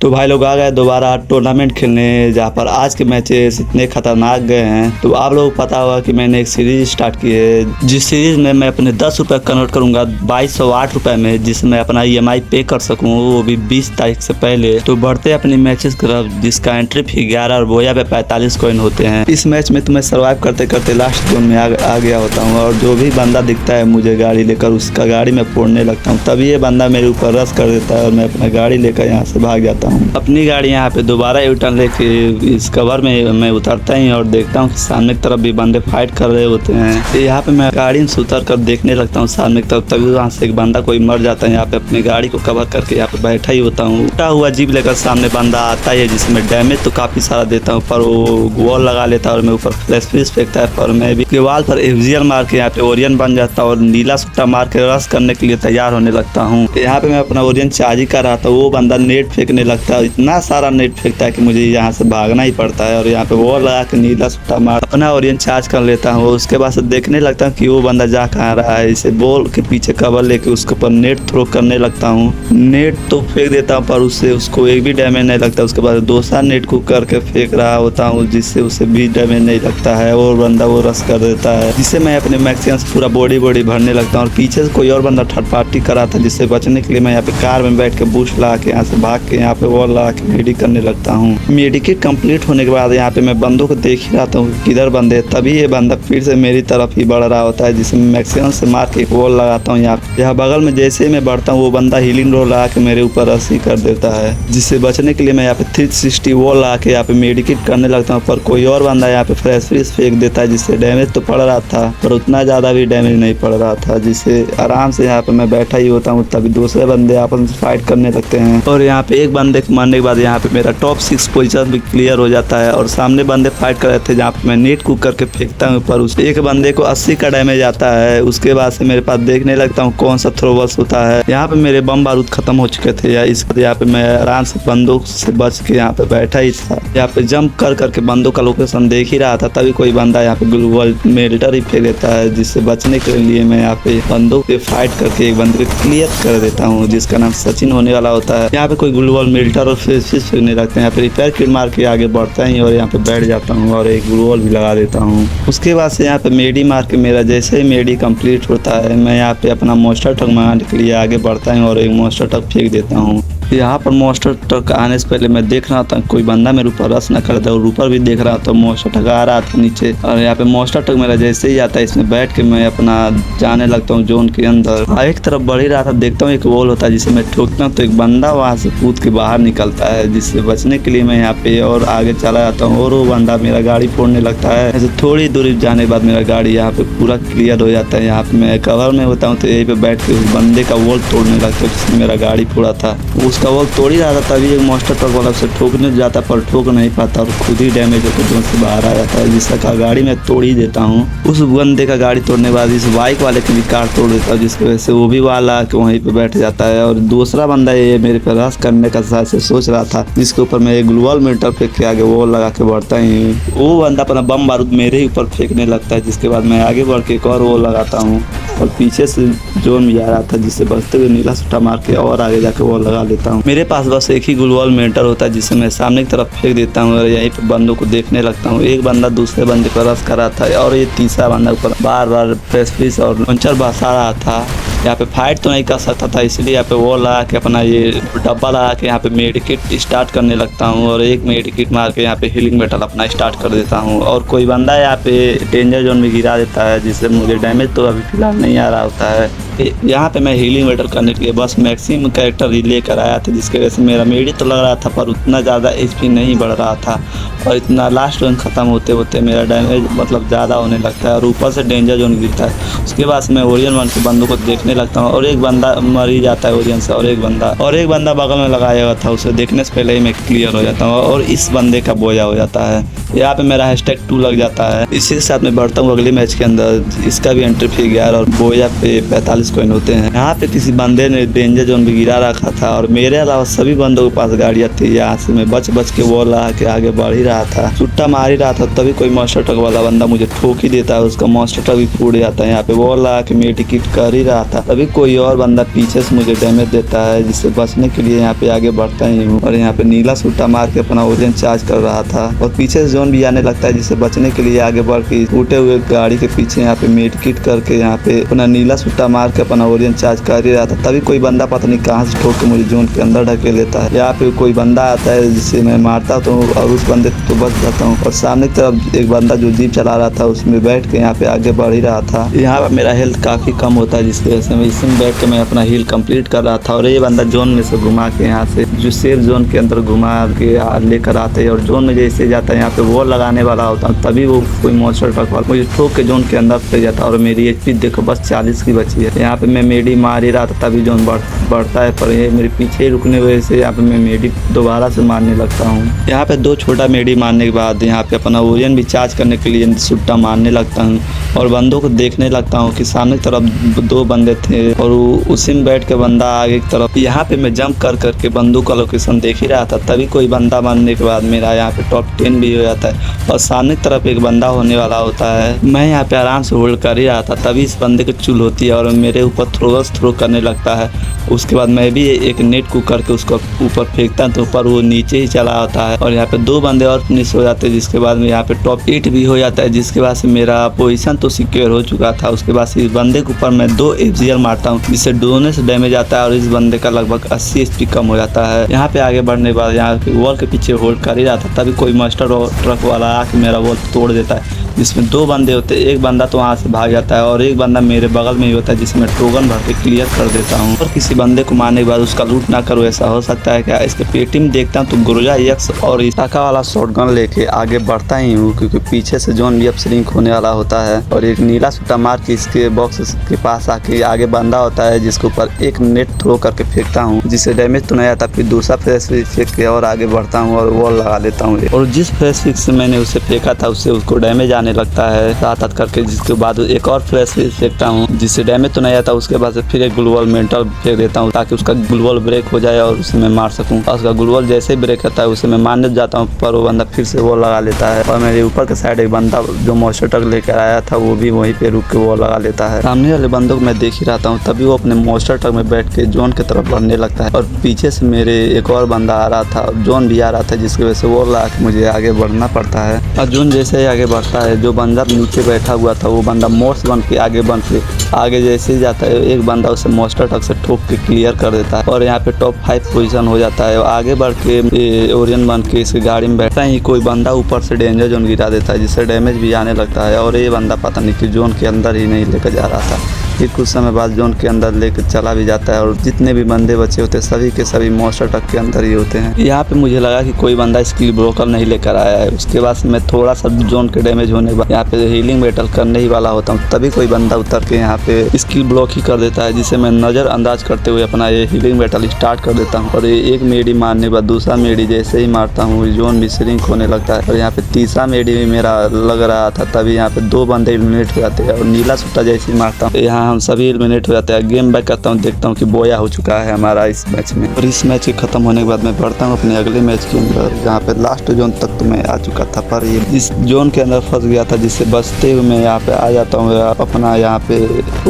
तो भाई लोग आ गए दोबारा टूर्नामेंट खेलने, जहाँ पर आज के मैचेस इतने खतरनाक गए हैं। तो आप लोगों को पता होगा कि मैंने एक सीरीज स्टार्ट की है, जिस सीरीज में मैं अपने 10 रुपये कन्वर्ट करूंगा 2208 रुपये में, जिसमें अपना EMI पे कर सकूं, वो भी 20 तारीख से पहले। तो बढ़ते अपनी मैचेस की तरफ, जिसका एंट्री फी 11 और बोया पे 45 कॉइन होते हैं। इस मैच में तो मैं सर्वाइव करते करते लास्ट जोन में आ गया होता हूँ, और जो भी बंदा दिखता है मुझे गाड़ी लेकर, उसका गाड़ी में फोड़ने लगता हूँ। तभी ये बंदा मेरे ऊपर रश कर देता है और मैं अपना गाड़ी लेकर यहाँ से भाग जाता हूँ। अपनी गाड़ी यहाँ पे दोबारा यूटर्न लेके इस कवर में मैं उतरता ही और देखता हूँ कि सामने की तरफ भी बंदे फाइट कर रहे होते हैं। तो यहाँ पे मैं गाड़ी से उतर कर देखने लगता हूँ सामने की तरफ, तभी वहाँ से एक बंदा कोई मर जाता है। यहाँ पे अपनी गाड़ी को कवर करके यहाँ पे बैठा ही होता हूँ। उठा हुआ जीप लेकर सामने बंदा आता है, जिसमें डैमेज तो काफी सारा देता हूँ, पर वो वॉल लगा लेता है और मैं ऊपर फ्लैश फेंकता है। पर मैं भी दीवार पर FGL मार के यहाँ पे ओरियन बन जाता हूँ और नीला सुट्टा मार के रश करने के लिए तैयार होने लगता हूँ। यहाँ पे मैं अपना ओरियन चार्ज कर रहा था, वो बंदा नेट फेंकने लगता है, इतना सारा नेट फेंकता है कि मुझे यहाँ से भागना ही पड़ता है। और यहाँ पे वॉल लगा के नीला सुट्टा मार अपना ओरियन चार्ज कर लेता हूँ। उसके बाद से देखने लगता हूँ कि वो बंदा जा कहाँ रहा है। इसे बॉल के पीछे कवर लेके उसके ऊपर नेट थ्रो करने लगता हूँ। नेट तो फेंक देता हूँ पर उससे उसको एक भी डैमेज नहीं लगता। उसके बाद दूसरा नेट को करके फेंक रहा होता हूँ, जिससे उसे भी डैमेज नहीं लगता है और बंदा वो रश कर देता है, जिससे मैं अपने मैक्सिमम से पूरा बॉडी भरने लगता हूँ। और पीछे से कोई और बंदा थर्ड पार्टी करा था, जिससे बचने के लिए मैं यहाँ पे कार में बैठ के बूस्ट लगा के यहाँ से भाग के यहाँ पे वॉल लगा के मेडिक करने लगता हूँ। मेडिकेट कंप्लीट होने के बाद यहाँ पे मैं बंदों को देख ही रहता हूँ किधर बंदे, तभी ये बंदा फिर से मेरी तरफ ही बढ़ रहा होता है, जिसमें मैक्सिमम से मार के एक वॉल लगाता हूँ। यहाँ बगल में जैसे ही मैं बढ़ता हूँ वो बंदा हीलिंग रोल लगा के मेरे ऊपर रसी कर देता है, जिससे बचने के लिए मैं यहाँ पे 360 वॉल लगा के यहाँ पे मेडिकेट करने लगता हूँ। पर कोई और बंदा यहाँ पे फ्रेश फेंक देता है, जिससे डैमेज तो पड़ रहा था पर उतना ज्यादा भी डैमेज नहीं पड़ रहा था, जिससे आराम से यहाँ पे मैं बैठा ही होता हूँ। तभी दूसरे बंदे आपस में फाइट करने लगते हैं और यहाँ पे एक बंदे को मारने के बाद यहाँ पे मेरा टॉप 6 पोजीशन भी क्लियर हो जाता है। और सामने बंदे फाइट कर रहे थे, जहाँ पे मैं नेट कुक करके फेंकता हूँ, पर उस एक बंदे को 80 का डैमेज आता है। उसके बाद से मेरे पास देखने लगता हूँ कौन सा थ्रोवर्स होता है। यहाँ पे मेरे बम बारूद खत्म हो चुके थे, यहाँ पे मैं आराम से बंदूक से बच के यहाँ पे बैठा ही था। यहाँ पे जंप कर करके बंदों का लोकेशन देख ही रहा था, तभी कोई बंदा यहाँ पे ग्लूवल मेल्टर ही फेंक देता है, जिससे बचने के लिए मैं यहाँ पे बंदूक पे फाइट करके एक बंदे को क्लियर कर देता हूँ, जिसका नाम सचिन होने वाला होता है। यहाँ पे कोई ग्लूवल मेल्टर और फिश फेंकने लगते हैं। यहाँ पे रिपेयर किट मार के आगे बढ़ता ही और यहाँ पे बैठ जाता हूँ और एक ग्लूवल भी लगा देता हूँ। उसके बाद से यहाँ पे मेडी मार के मेरा जैसे ही मेडी कंप्लीट होता है, मैं यहाँ पे अपना मोस्टर ट्रक मंगाने के लिए आगे बढ़ता हूँ और एक मोस्टर ट्रक फेंक देता हूँ। यहाँ पर मोस्टर ट्रक आने से पहले मैं देख रहा था कोई बंदा मेरे ऊपर रश न करता, और ऊपर भी देख रहा था मोस्टर ट्रक आ रहा था नीचे। और यहाँ पे मोस्टर ट्रक मेरा जैसे ही आता है, इसमें बैठ के मैं अपना जाने लगता हूँ जोन के अंदर। एक तरफ बढ़ ही रहा था, देखता हूँ एक वॉल होता है जिसे मैं ठोकता हूँ, तो एक बंदा वहाँ से कूद के बाहर निकलता है, जिससे बचने के लिए मैं यहाँ पे और आगे चला जाता हूँ और वो बंदा मेरा गाड़ी फोड़ने लगता है। ऐसे थोड़ी दूरी जाने के बाद मेरा गाड़ी यहाँ पे पूरा क्लियर हो जाता है। यहाँ पे मैं कवर में होता हूँ, तो यहीं पे बैठ के उस बंदे का वॉल तोड़ने लगता है जिसने मेरा गाड़ी फोड़ा था। उसका वॉल तोड़ ही रहा था, तभी एक मोस्टर ट्रक वाला से ठोकने जाता पर ठोक नहीं पाता और खुद ही डैमेज होकर जोन से बाहर आ जाता है, जिसका गाड़ी मैं तोड़ ही देता हूँ। उस बंदे का गाड़ी तोड़ने के बाद इस बाइक वाले की भी कार तोड़ देता हूँ, जिसकी वजह से वो भी वाला के वहीं पे बैठ जाता है। और दूसरा बंदा ये मेरे पे रश करने का से सोच रहा था, जिसके ऊपर मैं एक ग्लूवल मेल्टर फेंक के आगे वॉल लगा के बढ़ता ही, वो बंदा अपना बम बारूद मेरे ही ऊपर फेंकने लगता है, जिसके बाद मैं आगे बढ़ के एक और वॉल लगाता हूँ और पीछे से जोन भी आ रहा था, जिससे बचते हुए नीला सुट्टा मार के और आगे जाके वॉल लगा लेता हूँ। मेरे पास बस एक ही ग्लूवल मेल्टर होता है, जिसे मैं सामने की तरफ फेंक देता हूँ और यहीं पे बंदों को देखने लगता हूँ। एक बंदा दूसरे बंदे पर रश कर रहा था और ये तीसरा बंदा ऊपर बार बार फ्रेश और लॉन्चर बरसा रहा था। यहाँ पे फाइट तो नहीं कर सकता था, इसलिए यहाँ पे वॉल लगा के अपना ये डब्बा लगा के यहाँ पे मेडिकेट स्टार्ट करने लगता हूँ और एक मेडिकेट मार के यहाँ पे हीलिंग मेटल अपना स्टार्ट कर देता हूँ। और कोई बंदा यहाँ पे डेंजर जोन में गिरा देता है, जिससे मुझे डैमेज तो अभी फिलहाल नहीं आ रहा होता है। यहाँ पे मैं हीलिंग मेटल करने के लिए बस मैक्सिमम कैरेक्टर ही लेकर आया था, जिसकी वजह से मेरा मेडी तो लग रहा था पर उतना ज़्यादा HP नहीं बढ़ रहा था और इतना लास्ट जोन ख़त्म होते होते मेरा डैमेज मतलब ज़्यादा होने लगता है और ऊपर से डेंजर जोन गिरता है। उसके बाद से मैं ओरियन 1 के बंदों को देखने लगता हूँ और एक बंदा मर ही जाता है ओरियन से, और एक बंदा बगल में लगाया हुआ था, उसे देखने से पहले ही मैं क्लियर हो जाता हूँ और इस बंदे का बोया हो जाता है। यहाँ पे मेरा #2 लग जाता है। इसी के साथ मैं बढ़ता हूँ अगले मैच के अंदर। इसका भी एंट्री फी 11 और बोया पे 45 कॉइन होते हैं। यहाँ पे किसी बंदे ने डेंजर जोन भी गिरा रखा था और मेरे अलावा सभी बंदों के पास गाड़ियाँ थी। यहाँ से मैं बच के वॉल लगा के आगे बढ़ ही रहा था, छुट्टा मार ही रहा था, तभी कोई मॉन्स्टर ट्रक वाला बंदा मुझे ठोक ही देता है, उसका मॉन्स्टर ट्रक भी फूट जाता है। यहाँ पे वॉल लगा के मेडिकेट कर ही रहा था था, तभी कोई और बंदा पीछे से मुझे डैमेज देता है, जिससे बचने के लिए यहाँ पे आगे बढ़ता ही हूँ और यहाँ पे नीला सूटा मार के अपना ओरियन चार्ज कर रहा था और पीछे से जोन भी आने लगता है, जिससे बचने के लिए आगे बढ़ के टूटे हुए गाड़ी के पीछे यहाँ पे मेड किट करके यहाँ पे अपना नीला सूटा मार के अपना ओरियन चार्ज कर ही रहा था। तभी कोई बंदा पता नहीं कहाँ से ठोक के मुझे जोन के अंदर ढके लेता है। यहाँ पे कोई बंदा आता है जिससे मैं मारता हूँ और उस बंदे तो बच जाता हूँ और सामने की तरफ एक बंदा जो जीप चला रहा था उसमें बैठ के यहाँ पे आगे बढ़ ही रहा था। यहाँ पर मेरा हेल्थ काफी कम होता है, जिसकी वजह से मैं इसमें बैठ के मैं अपना हील कंप्लीट कर रहा था और ये बंदा जोन में से घुमा के यहाँ से जो सेफ जोन के अंदर घुमा के लेकर आते हैं और जोन में जैसे जाता है यहाँ पे वॉल लगाने वाला होता है, तभी वो कोई मॉन्स्टर ट्रक वाला मुझे ठोक के जोन के अंदर ले जाता है और मेरी एचपी देखो बस 40 की बची है। यहाँ पे मैं मेडी मार ही रहा था तभी जोन बढ़ता है, पर ये मेरे पीछे ही रुकने वजह से यहाँ पे मैं मेडी दोबारा से मारने लगता हूँ। यहाँ पे 2 छोटा मेडी मारने के बाद यहाँ पे अपना ओरियन भी चार्ज करने के लिए सुट्टा मारने लगता हूँ और बंदों को देखने लगता हूँ कि सामने की तरफ 2 बंदे थे और उसी में बैठ के बंदा आगे की तरफ। यहाँ पे मैं जंप कर करके बंदूक का लोकेशन देख ही रहा था, तभी कोई बंदा मारने के बाद मेरा यहाँ पे टॉप 10 भी हो जाता है और सामने की तरफ एक बंदा होने वाला होता है। मैं यहाँ पे आराम से होल्ड कर ही रहा था, तभी इस बंदे की चुल होती है और मेरे ऊपर थ्रो करने लगता है। उसके बाद मैं भी एक नेट को करके उसको ऊपर फेंकता हूँ तो ऊपर वो नीचे ही चला होता है और यहाँ पे 2 बंदे और फिनिश हो जाते हैं, जिसके बाद में यहाँ पे टॉप 8 भी हो जाता है, जिसके बाद से मेरा पोजीशन तो सिक्योर हो चुका था। उसके बाद से इस बंदे के ऊपर मैं 2 FGL मारता हूँ, जिससे दोनों से डैमेज आता है और इस बंदे का लगभग 80 HP कम हो जाता है। यहाँ पे आगे बढ़ने के बाद यहाँ वॉल के पीछे होल्ड कर ही रहा था, तभी कोई मास्टर ट्रक वाला आके मेरा वॉल तोड़ देता है, जिसमें 2 बंदे होते हैं। एक बंदा तो वहाँ से भाग जाता है और एक बंदा मेरे बगल में ही होता है, जिसमें टोकन भर के क्लियर कर देता हूँ। और किसी बंदे को मारने के बाद उसका लूट ना करो, ऐसा हो सकता है क्या? इसके पेटी में देखता हूँ तो गुरुजा एक्स और इसाका वाला शॉटगन लेके आगे बढ़ता ही हूँ, क्योंकि पीछे से जोन भी अब श्रिंक होने वाला होता है और एक नीला सूटा मार के इसके बॉक्स के पास आके आगे बंदा होता है, जिसके ऊपर एक नेट थ्रो करके फेंकता हूँ, जिससे डैमेज तो नहीं आता। फिर दूसरा फ्रेश फेंक के और आगे बढ़ता हूँ और वॉल लगा लेता हूँ और जिस फ्रेश फिक्स से मैंने उसे फेंका था उससे उसको डैमेज आने लगता है साथ करके, जिसके बाद एक और फ्रेश फेंकता हूँ जिससे डैमेज तो नहीं आता। उसके बाद फिर एक ग्लूवल मेंटल फेंक देता हूँ ताकि उसका ग्लूवल ब्रेक हो जाए और उसे मैं मार सकूँ। और उसका ग्लूवल जैसे ही ब्रेक होता है उसे मैं मारने जाता हूँ, पर वो बंदा फिर से वॉल लगा लेता है और मेरे ऊपर के साइड एक बंदा जो मॉन्स्टर ट्रक लेकर आया था वो भी वहीं पे रुक के वॉल लगा लेता है। सामने वाले बंदों को मैं देख ही रहता हूँ, तभी वो अपने मॉन्स्टर ट्रक में बैठ के जोन की तरफ बढ़ने लगता है और पीछे से मेरे एक और बंदा आ रहा था, जोन भी आ रहा था, जिसकी वजह से वॉल लगा के मुझे आगे बढ़ना पड़ता है। और जोन जैसे ही आगे बढ़ता है, जो बंदा नीचे बैठा हुआ था वो बंदा मोर्स बन के आगे जैसे ही जाता है, एक बंदा उसे मॉन्स्टर ट्रक से ठोक के क्लियर कर देता है और यहाँ पे टॉप 5 पोजीशन हो जाता है। आगे बढ़ के ओरियन बन के इसकी गाड़ी में बैठता ही कोई बंदा ऊपर से डेंजर जोन गिरा देता है, जिससे डैमेज भी आने लगता है और ये बंदा पता नहीं कि जोन के अंदर ही नहीं लेकर जा रहा था। फिर कुछ समय बाद जोन के अंदर लेकर चला भी जाता है और जितने भी बंदे बचे होते हैं सभी के सभी मॉन्स्टर ट्रक के अंदर ही होते हैं। यहाँ पे मुझे लगा कि कोई बंदा स्किल ब्रोकर नहीं लेकर आया है। उसके बाद मैं थोड़ा सा जोन के डैमेज होने के बाद यहाँ पे हीलिंग बैटल करने ही वाला होता हूँ, तभी कोई बंदा उतर के यहाँ पे स्किल ब्लॉक ही कर देता है, जिसे मैं नज़रअंदाज करते हुए अपना ये हीलिंग बैटल स्टार्ट कर देता हूँ और एक मेडी मारने के बाद दूसरा मेडी जैसे ही मारता हूँ जोन भी श्रिंक होने लगता है और यहाँ पे तीसरा मेडी भी मेरा लग रहा था, तभी यहाँ पे 2 बंदे एलिमिनेट हो जाते हैं और नीला सूटा जैसे ही मारता हूँ यहाँ हम सभी एलिमिनेट हो जाते हैं। गेम बैक करता हूँ, देखता हूँ कि बोया हो चुका है हमारा इस मैच में और इस मैच के खत्म होने के बाद मैं बढ़ता हूँ अपने अगले मैच के अंदर, जहाँ पे लास्ट जोन तक तो मैं आ चुका था, पर ये इस जोन के अंदर फंस गया था, जिससे बचते हुए मैं यहाँ पे आ जाता हूँ अपना यहाँ पे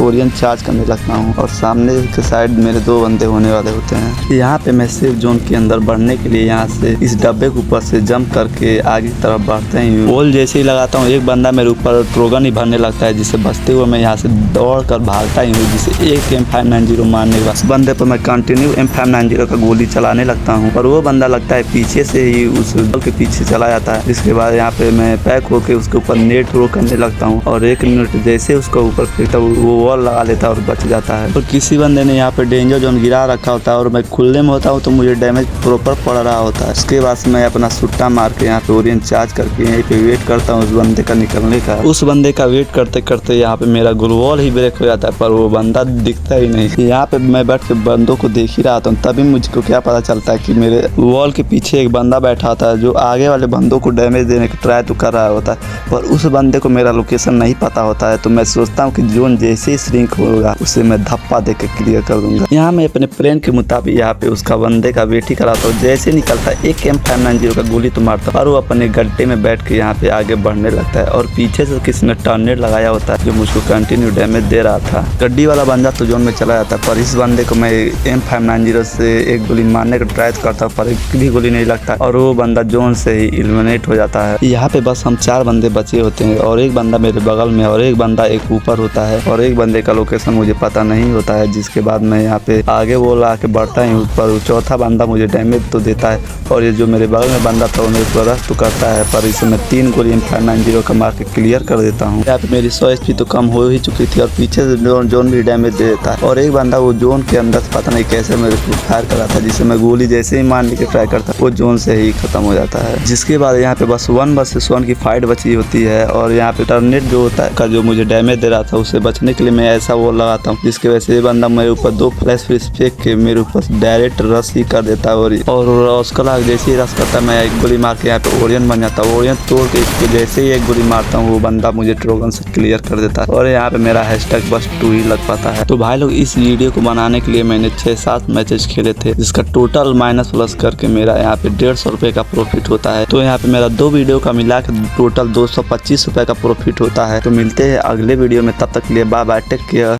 ओरियन चार्ज करने लगता हूँ और सामने के साइड मेरे 2 बंदे होने वाले होते हैं। यहाँ पे मैं सेफ जोन के अंदर बढ़ने के लिए यहाँ से इस डब्बे के ऊपर से जंप करके आगे की तरफ बढ़ते ही वॉल जैसे ही लगाता हूँ, एक बंदा मेरे ऊपर ट्रोगन ही भरने लगता है, जिससे बचते हुए मैं यहाँ से दौड़ कर भागता ही हूँ, जिसे एक M590 मारने के बाद बंदे पर मैं कंटिन्यू M590 का गोली चलाने लगता हूँ और वो बंदा लगता है पीछे से ही उस बल के पीछे चला जाता है। जिसके बाद यहाँ पे मैं पैक होके उसके ऊपर नेट थ्रो करने लगता हूँ और 1 मिनट जैसे उसको ऊपर फेंकता हूँ वो वॉल लगा लेता है और बच जाता है। और किसी बंदे ने यहाँ पे डेंजर जोन गिरा रखा होता है और मैं खुले में होता हूँ तो मुझे डैमेज प्रॉपर पड़ रहा होता है। उसके बाद मैं अपना सुट्टा मार के यहाँ पे ओरियन चार्ज करके यहीं पे वेट करता हूँ उस बंदे का निकलने का। उस बंदे का वेट करते करते यहाँ पे मेरा गुलवॉल ही ब्रेक हो जाता है, पर वो बंदा दिखता ही नहीं। यहाँ पे मैं बैठ के बंदों को देख ही रहा था, तभी मुझको क्या पता चलता है कि मेरे वॉल के पीछे एक बंदा बैठा था जो आगे वाले बंदों को डैमेज देने की ट्राई तो कर रहा होता है, पर उस बंदे को मेरा लोकेशन नहीं पता होता है। तो मैं सोचता हूँ कि जोन जैसे ही श्रिंक होगा उसे मैं धप्पा दे के क्लियर कर दूंगा। यहाँ मैं अपने प्लान के मुताबिक यहाँ पे उसका बंदे का वेट ही कराता हूँ, जैसे निकलता है एक M590 का गोली तो मारता है और वो अपने गड्ढे में बैठ के यहाँ पे आगे बढ़ने लगता है और पीछे से किसी ने टर्नेट लगाया होता है जो मुझको कंटिन्यू डैमेज दे रहा था। गड्डी वाला बंदा तो जोन में चला जाता, पर इस बंदे को मैं M590 से एक गोली मारने का ट्राई करता हूँ, पर एक भी गोली नहीं लगता और वो बंदा जोन से ही एलिमिनेट हो जाता है। यहाँ पे बस हम 4 बंदे बचे होते हैं और एक बंदा मेरे बगल में और एक बंदा एक ऊपर होता है और एक बंदे का लोकेशन मुझे पता नहीं होता है, जिसके बाद मैं यहाँ पे आगे वो ला के बढ़ता ही ऊपर। चौथा बंदा मुझे डैमेज तो देता है और ये जो मेरे बगल में बंदा था वो मेरे को रश तो करता है, पर इसे मैं 3 गोली M590 का मार के क्लियर कर देता हूँ। यहाँ पे मेरी 100 HP तो कम हो ही चुकी थी और पीछे से जोन भी डैमेज दे देता है और एक बंदा वो जोन के अंदर पता नहीं कैसे मेरे को फायर करा था, जिसे मैं गोली जैसे ही मारने की ट्राई करता वो जोन से ही खत्म हो जाता है। जिसके बाद यहाँ पे बस 1 vs 1 की फाइट बची होती है और यहाँ पे टर्नेट जो होता है का जो मुझे डैमेज दे रहा था उसे बचने के लिए मैं ऐसा वो लगाता हूँ, जिसकी वजह से ये बंदा मेरे ऊपर 2 फ्लैश फ्रिज फेंक के मेरे ऊपर डायरेक्ट रश ही कर देता है और उसका लाग जैसे ही रश करता है मैं एक गोली मार के यहाँ पे ओरियन बन जाता हूँ। ओरियन तोड़ के इसको जैसे ही एक गोली मारता हूँ वो बंदा मुझे ट्रोगन से क्लियर कर देता है और यहाँ पे मेरा हैशटैग बस 2 ही लग पाता है। तो भाई लोग इस वीडियो को बनाने के लिए मैंने 6-7 मैचेस खेले थे, जिसका टोटल माइनस प्लस करके मेरा यहाँ पे 150 रुपये का प्रॉफिट होता है। तो यहाँ पे मेरा 2 वीडियो का मिला के टोटल 225 रुपये का प्रॉफिट होता है। तो मिलते हैं अगले वीडियो में, तब तक के लिए बाय बाय, टेक केयर।